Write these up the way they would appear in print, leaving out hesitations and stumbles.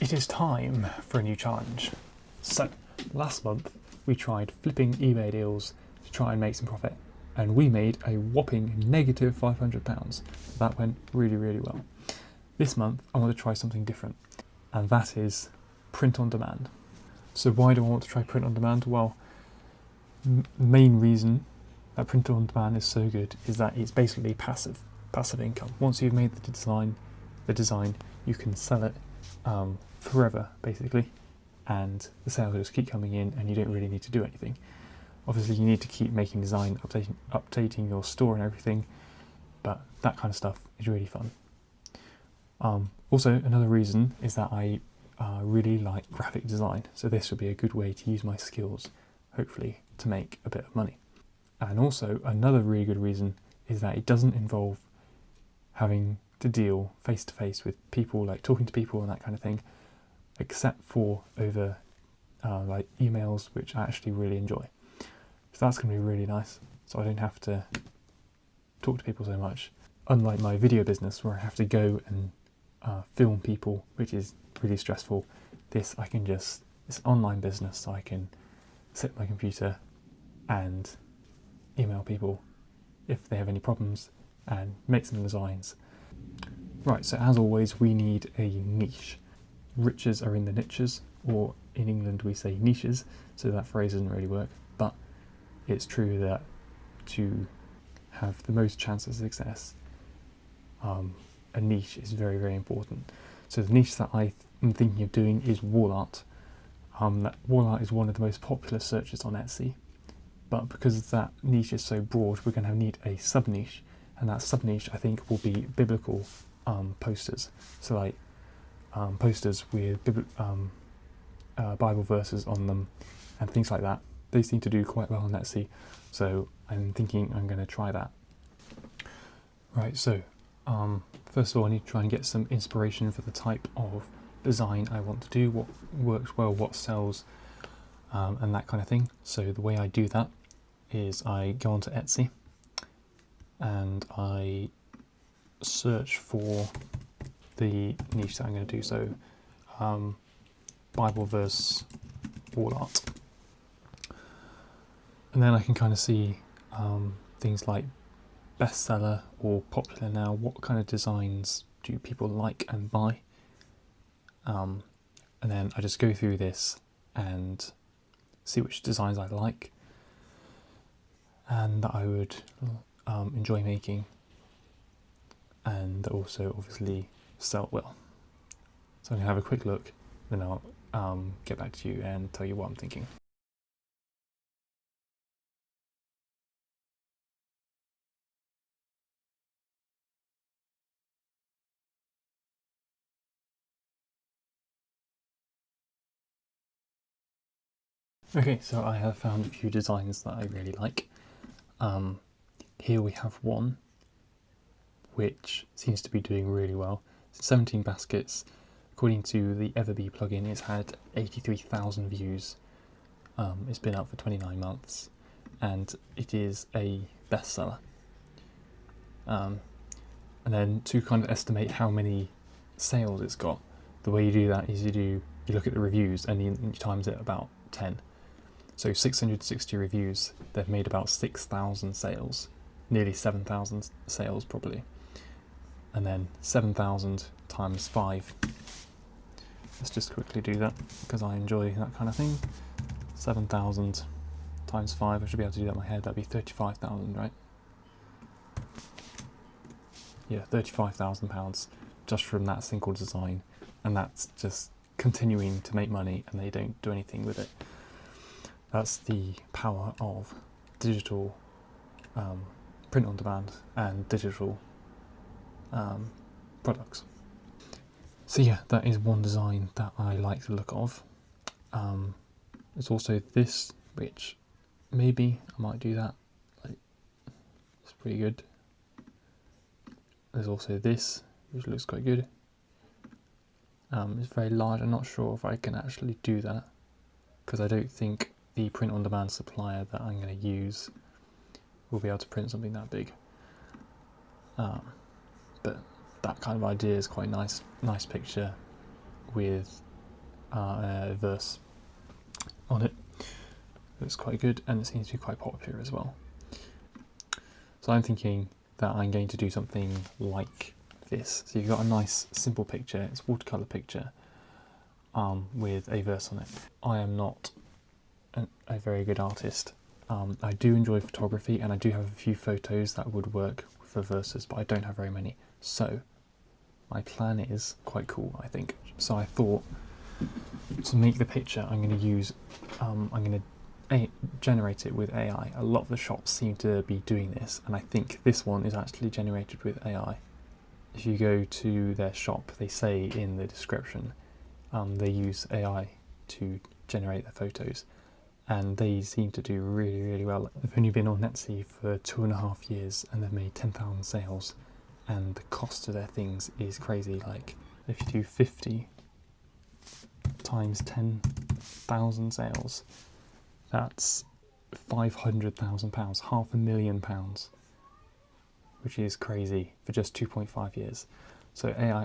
it is time for a new challenge. So, last month we tried flipping eBay deals to try and make some profit, and we made a whopping negative £500. That went really, really well. This month I want to try something different, and that is print on demand. So why do I want to try print on demand? Well, main reason that print on demand is so good is that it's basically passive income. Once you've made the design, you can sell it forever, basically, and the sales just keep coming in, and you don't really need to do anything. Obviously, you need to keep making design, updating your store and everything, but that kind of stuff is really fun. Also, another reason is that I really like graphic design, so this would be a good way to use my skills, hopefully, to make a bit of money. And also, another really good reason is that it doesn't involve having to deal face to face with people, like talking to people and that kind of thing, except for over like emails, which I actually really enjoy. So that's going to be really nice. So I don't have to talk to people so much. Unlike my video business, where I have to go and film people, which is really stressful. It's online business, so I can sit at my computer and email people if they have any problems and make some designs. Right, so as always, we need a niche. Riches are in the niches, or in England we say niches, so that phrase doesn't really work, but it's true that to have the most chance of success, a niche is very, very important. So the niche that I am thinking of doing is wall art. Wall art is one of the most popular searches on Etsy, but because that niche is so broad, we're going to need a sub-niche, and that sub-niche I think will be biblical posters. So like posters with Bible verses on them and things like that. They seem to do quite well on Etsy, so I'm thinking I'm going to try that. Right, so first of all I need to try and get some inspiration for the type of design I want to do, what works well, what sells, and that kind of thing. So the way I do that is I go onto Etsy and I search for the niche that I'm going to do. So Bible verse wall art, and then I can kind of see things like bestseller or popular now. What kind of designs do people like and buy? And then I just go through this and see which designs I like and that I would enjoy making, and also obviously sell well. So I'm going to have a quick look, then I'll get back to you and tell you what I'm thinking. Okay, so I have found a few designs that I really like. Here we have one which seems to be doing really well. 17 baskets. According to the Everbee plugin, it's had 83,000 views. It's been up for 29 months, and it is a bestseller. And then to kind of estimate how many sales it's got, the way you do that is you look at the reviews and you times it about 10. So 660 reviews, they've made about 6,000 sales, nearly 7,000 sales probably. And then 7,000 times 5. Let's just quickly do that because I enjoy that kind of thing. 7,000 times 5, I should be able to do that in my head, that'd be 35,000, right? Yeah, £35,000 just from that single design, and that's just continuing to make money and they don't do anything with it. That's the power of digital print on demand and digital products. So yeah, that is one design that I like the look of. There's also this, which maybe I might do that. Like, it's pretty good. There's also this, which looks quite good. It's very large. I'm not sure if I can actually do that because I don't think the print on demand supplier that I'm going to use will be able to print something that big. But that kind of idea is quite nice picture with verse on it. Looks quite good, and it seems to be quite popular as well. So I'm thinking that I'm going to do something like this. So you've got a nice simple picture, it's a watercolour picture with a verse on it. I am not a very good artist. I do enjoy photography, and I do have a few photos that would work for verses, but I don't have very many. So my plan is quite cool, I think. So I thought, to make the picture, I'm going to use, I'm going to generate it with AI. A lot of the shops seem to be doing this, and I think this one is actually generated with AI. If you go to their shop, they say in the description they use AI to generate their photos, and they seem to do really, really well. They've only been on Etsy for 2.5 years, and they've made 10,000 sales, and the cost of their things is crazy. Like, if you do 50 times 10,000 sales, that's £500,000, £500,000, which is crazy for just 2.5 years. So AI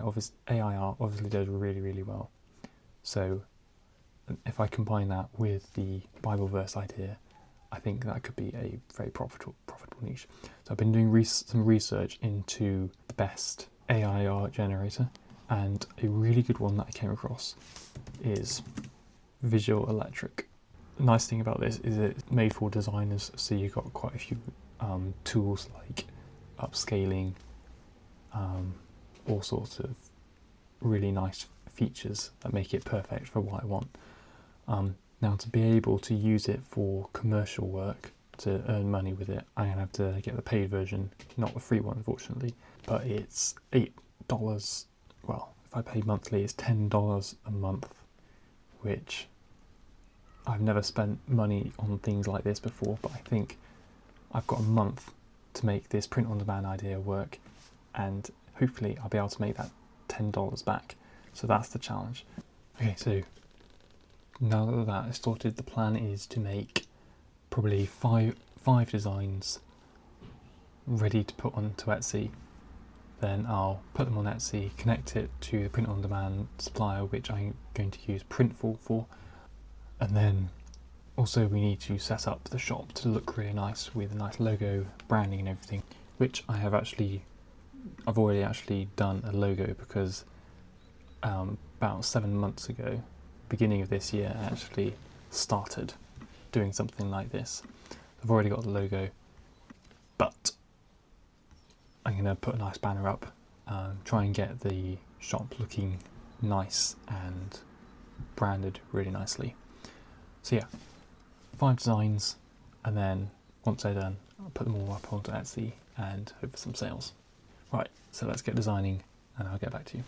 art obviously does really, really well. So if I combine that with the Bible verse idea, I think that could be a very profitable niche. So I've been doing some research into the best AI art generator, and a really good one that I came across is Visual Electric. The nice thing about this is it's made for designers, so you've got quite a few tools like upscaling, all sorts of really nice features that make it perfect for what I want. Now, to be able to use it for commercial work, to earn money with it, I'm going to have to get the paid version, not the free one, unfortunately. But it's $8. Well, if I pay monthly, it's $10 a month, which I've never spent money on things like this before, but I think I've got a month to make this print-on-demand idea work, and hopefully I'll be able to make that $10 back. So that's the challenge. Okay, so now that that is sorted, the plan is to make probably five designs ready to put onto Etsy. Then I'll put them on Etsy, connect it to the print-on-demand supplier, which I'm going to use Printful for. And then also we need to set up the shop to look really nice with a nice logo, branding and everything, which I've already actually done a logo, because about 7 months ago, beginning of this year, I actually started doing something like this. I've already got the logo, but I'm going to put a nice banner up, try and get the shop looking nice and branded really nicely. So yeah, 5 designs, and then once they're done, I'll put them all up onto Etsy and hope for some sales. Right, so let's get designing and I'll get back to you.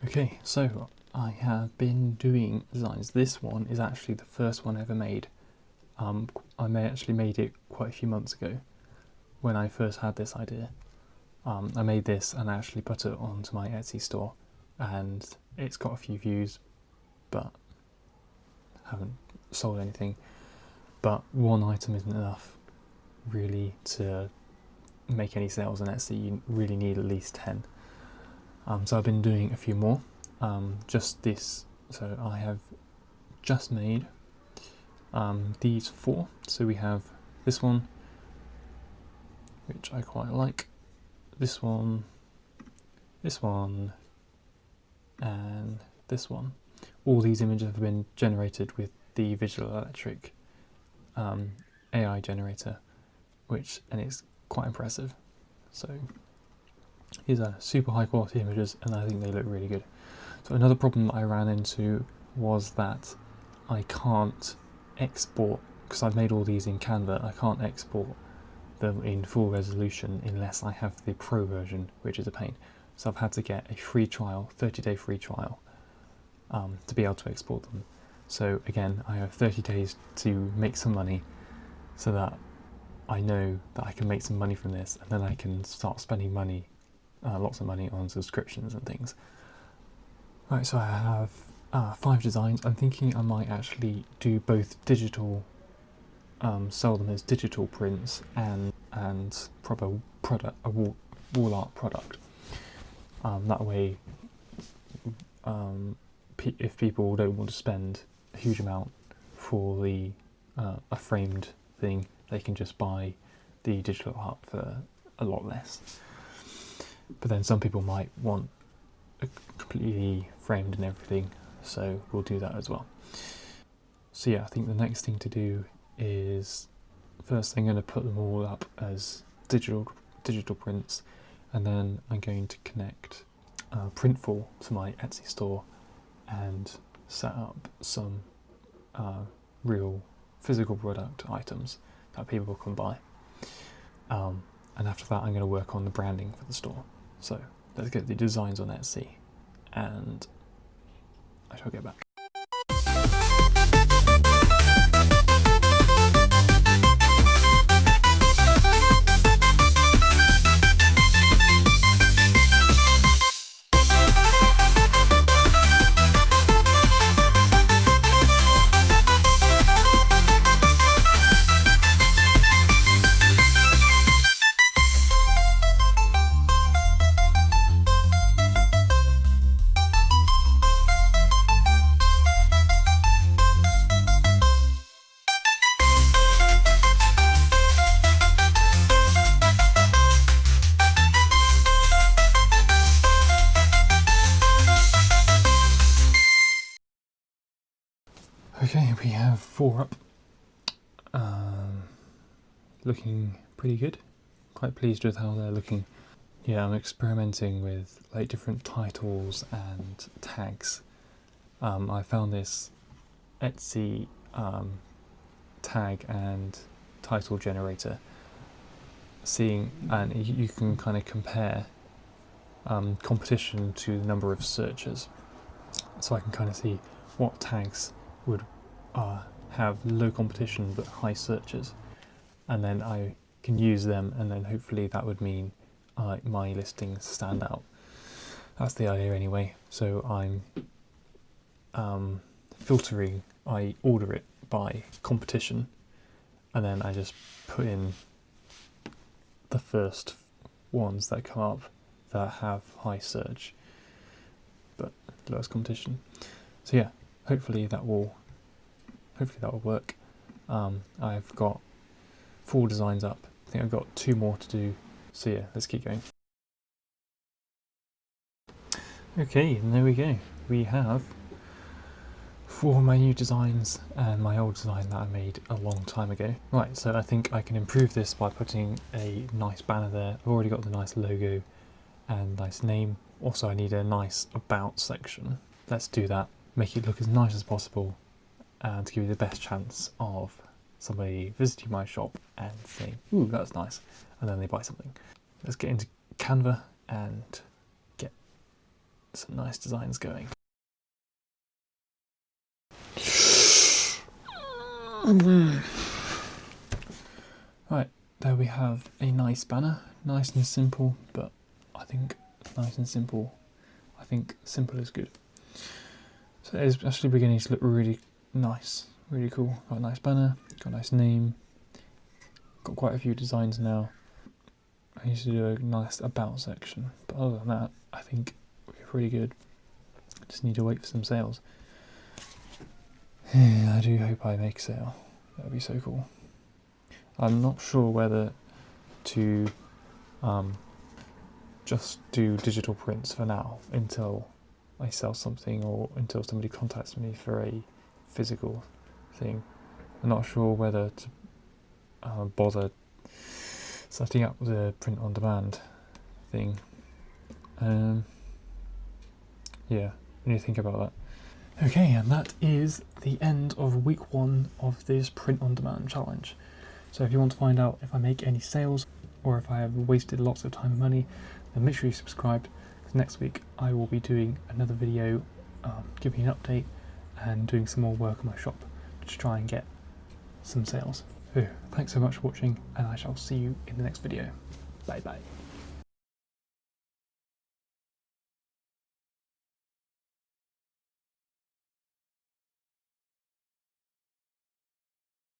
Okay, so I have been doing designs. This one is actually the first one I ever made. I actually made it quite a few months ago when I first had this idea. I made this and I actually put it onto my Etsy store, and it's got a few views, but haven't sold anything. But one item isn't enough really to make any sales on Etsy. You really need at least 10. So I've been doing a few more. Just this. So I have just made these 4. So we have this one, which I quite like, this one, and this one. All these images have been generated with the Visual Electric AI generator, and it's quite impressive. So these are super high quality images, and I think they look really good. So another problem that I ran into was that I can't export, because I've made all these in Canva, I can't export them in full resolution unless I have the Pro version, which is a pain. So I've had to get a free trial, 30-day free trial, to be able to export them. So again, I have 30 days to make some money, so that I know that I can make some money from this, and then I can start spending money, lots of money on subscriptions and things. Right, so I have 5 designs. I'm thinking I might actually do both digital, sell them as digital prints, and proper product, a wall art product. That way if people don't want to spend a huge amount for the a framed thing, they can just buy the digital art for a lot less. But then some people might want a completely framed and everything, so we'll do that as well. So yeah, I think the next thing to do is, first I'm going to put them all up as digital prints, and then I'm going to connect Printful to my Etsy store and set up some real physical product items that people can buy. And after that, I'm going to work on the branding for the store. So let's get the designs on Etsy, and I shall get back. Okay, we have 4 up, looking pretty good. Quite pleased with how they're looking. Yeah, I'm experimenting with like different titles and tags. I found this Etsy tag and title generator, and you can kind of compare competition to the number of searches, so I can kind of see what tags would have low competition but high searches, and then I can use them, and then hopefully that would mean my listings stand out. That's the idea anyway. So I'm filtering, I order it by competition, and then I just put in the first ones that come up that have high search but lowest competition. So yeah, hopefully that will work. I've got 4 designs up. I think I've got 2 more to do. So yeah, let's keep going. Okay, and there we go. We have 4 of my new designs and my old design that I made a long time ago. Right, so I think I can improve this by putting a nice banner there. I've already got the nice logo and nice name. Also, I need a nice about section. Let's do that. Make it look as nice as possible, and to give you the best chance of somebody visiting my shop and saying, ooh, that's nice, and then they buy something. Let's get into Canva and get some nice designs going. Right, there we have a nice banner, nice and simple, but I think nice and simple, I think simple is good. So it's actually beginning to look really nice, really cool. Got a nice banner, got a nice name, got quite a few designs now. I need to do a nice about section, but other than that, I think we're pretty good. Just need to wait for some sales. I do hope I make a sale. That would be so cool. I'm not sure whether to just do digital prints for now until I sell something, or until somebody contacts me for a physical thing. I'm not sure whether to bother setting up the print on demand thing. Yeah, I need to think about that. Okay, and that is the end of week 1 of this print on demand challenge. So if you want to find out if I make any sales or if I have wasted lots of time and money, then make sure you subscribe, because next week I will be doing another video giving an update and doing some more work on my shop to try and get some sales. So, thanks so much for watching, and I shall see you in the next video. Bye bye.